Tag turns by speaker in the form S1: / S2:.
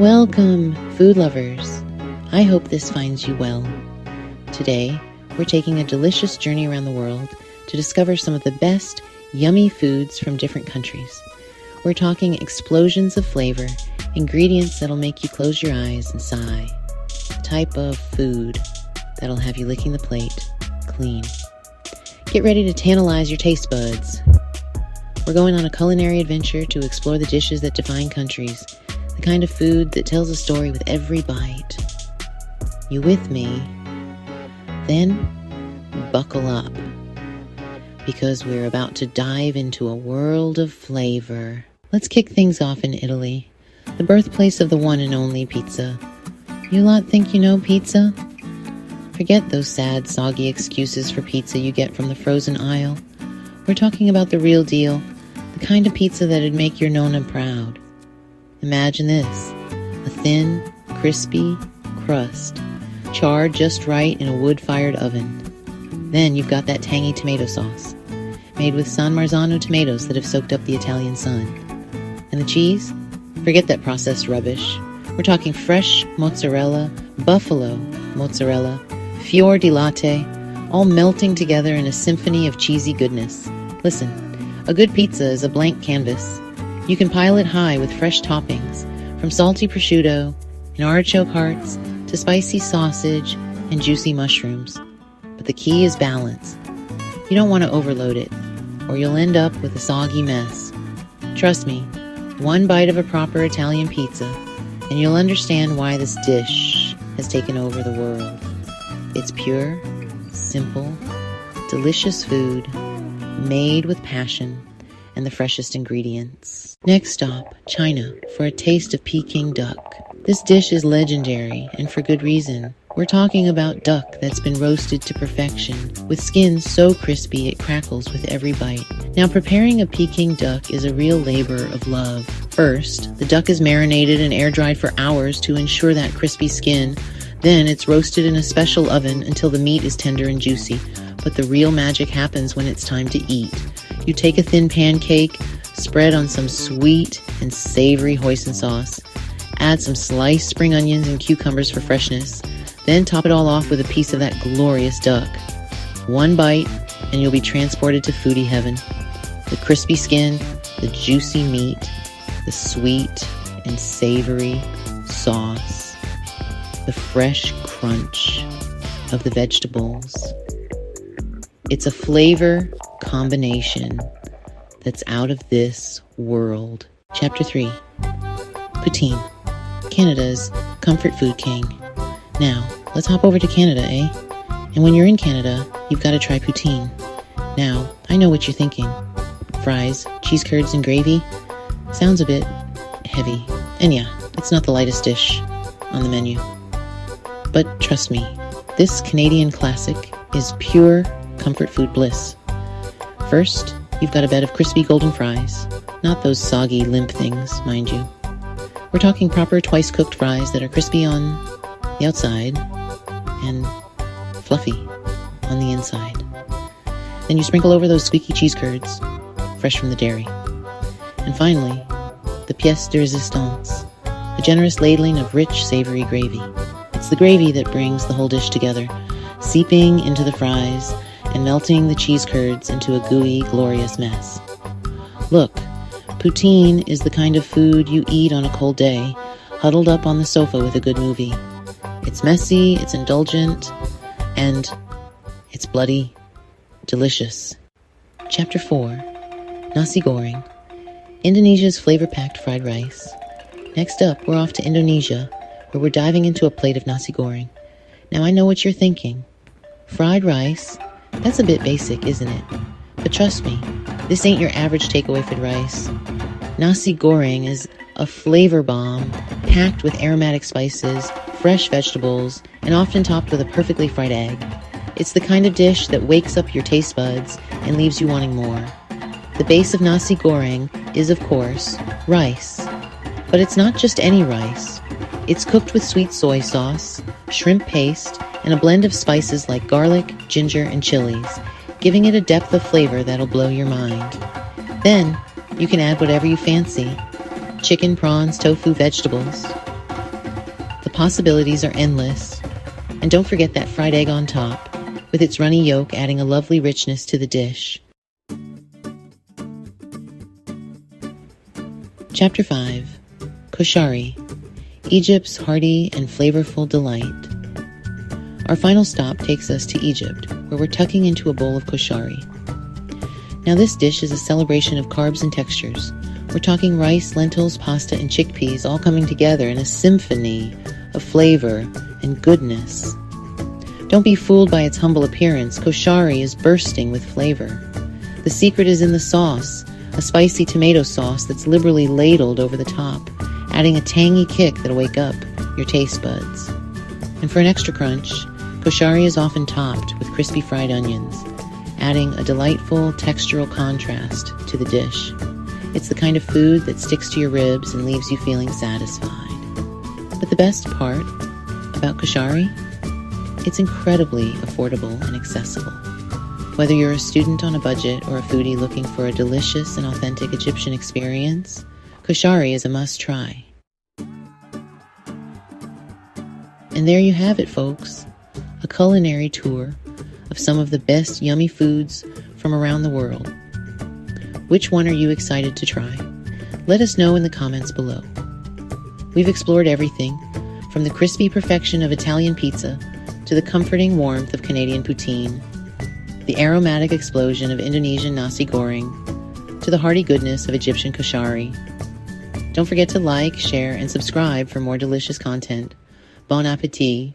S1: Welcome, food lovers. I hope this finds you well. Today, we're taking a delicious journey around the world to discover some of the best, yummy foods from different countries. We're talking explosions of flavor, ingredients that'll make you close your eyes and sigh. The type of food that'll have you licking the plate clean. Get ready to tantalize your taste buds. We're going on a culinary adventure to explore the dishes that define countries, the kind of food that tells a story with every bite. You with me? Then buckle up, because we're about to dive into a world of flavor. Let's kick things off in Italy, the birthplace of the one and only pizza. You lot think you know pizza? Forget those sad, soggy excuses for pizza you get from the frozen aisle. We're talking about the real deal, the kind of pizza that'd make your nonna proud. Imagine this, a thin, crispy crust, charred just right in a wood-fired oven. Then you've got that tangy tomato sauce, made with San Marzano tomatoes that have soaked up the Italian sun. And the cheese? Forget that processed rubbish. We're talking fresh mozzarella, buffalo mozzarella, fior di latte, all melting together in a symphony of cheesy goodness. Listen, a good pizza is a blank canvas. You can pile it high with fresh toppings, from salty prosciutto and artichoke hearts to spicy sausage and juicy mushrooms. But the key is balance. You don't want to overload it, or you'll end up with a soggy mess. Trust me, one bite of a proper Italian pizza, and you'll understand why this dish has taken over the world. It's pure, simple, delicious food, made with passion and the freshest ingredients. Next stop, China, for a taste of Peking duck. This dish is legendary, and for good reason. We're talking about duck that's been roasted to perfection, with skin so crispy it crackles with every bite. Now, preparing a Peking duck is a real labor of love. First, the duck is marinated and air-dried for hours to ensure that crispy skin. Then it's roasted in a special oven until the meat is tender and juicy. But the real magic happens when it's time to eat. You take a thin pancake, spread on some sweet and savory hoisin sauce, add some sliced spring onions and cucumbers for freshness, then top it all off with a piece of that glorious duck. One bite, and you'll be transported to foodie heaven. The crispy skin, the juicy meat, the sweet and savory sauce, the fresh crunch of the vegetables. It's a flavor combination that's out of this world. Chapter 3. Poutine, Canada's comfort food king. Now, let's hop over to Canada, eh? And when you're in Canada, you've got to try poutine. Now, I know what you're thinking. Fries, cheese curds, and gravy? Sounds a bit heavy. And yeah, it's not the lightest dish on the menu. But trust me, this Canadian classic is pure comfort food bliss. First, you've got a bed of crispy golden fries. Not those soggy, limp things, mind you. We're talking proper twice-cooked fries that are crispy on the outside and fluffy on the inside. Then you sprinkle over those squeaky cheese curds, fresh from the dairy. And finally, the pièce de résistance, a generous ladling of rich, savory gravy. It's the gravy that brings the whole dish together, seeping into the fries and melting the cheese curds into a gooey, glorious mess. Look, poutine is the kind of food you eat on a cold day, huddled up on the sofa with a good movie. It's messy, it's indulgent, and it's bloody delicious. Chapter 4. Nasi goreng, Indonesia's flavor-packed fried rice. Next up, we're off to Indonesia, where we're diving into a plate of nasi goreng. Now, I know what you're thinking. Fried rice? That's a bit basic, isn't it? But trust me, this ain't your average takeaway fried rice. Nasi goreng is a flavor bomb packed with aromatic spices, fresh vegetables, and often topped with a perfectly fried egg. It's the kind of dish that wakes up your taste buds and leaves you wanting more. The base of nasi goreng is, of course, rice. But it's not just any rice. It's cooked with sweet soy sauce, shrimp paste, and a blend of spices like garlic, ginger, and chilies, giving it a depth of flavor that'll blow your mind. Then, you can add whatever you fancy. Chicken, prawns, tofu, vegetables. possibilities are endless. And don't forget that fried egg on top, with its runny yolk adding a lovely richness to the dish. Chapter 5. Koshari, Egypt's hearty and flavorful delight. Our final stop takes us to Egypt, where we're tucking into a bowl of koshari. Now this dish is a celebration of carbs and textures. We're talking rice, lentils, pasta, and chickpeas all coming together in a symphony of flavor and goodness. Don't be fooled by its humble appearance. Koshari is bursting with flavor. The secret is in the sauce, a spicy tomato sauce that's liberally ladled over the top, adding a tangy kick that'll wake up your taste buds. And for an extra crunch, koshari is often topped with crispy fried onions, adding a delightful textural contrast to the dish. It's the kind of food that sticks to your ribs and leaves you feeling satisfied. But the best part about koshari? It's incredibly affordable and accessible. Whether you're a student on a budget or a foodie looking for a delicious and authentic Egyptian experience, koshari is a must-try. And there you have it, folks. A culinary tour of some of the best yummy foods from around the world. Which one are you excited to try? Let us know in the comments below. We've explored everything from the crispy perfection of Italian pizza to the comforting warmth of Canadian poutine, the aromatic explosion of Indonesian nasi goreng, to the hearty goodness of Egyptian koshari. Don't forget to like, share, and subscribe for more delicious content. Bon appétit!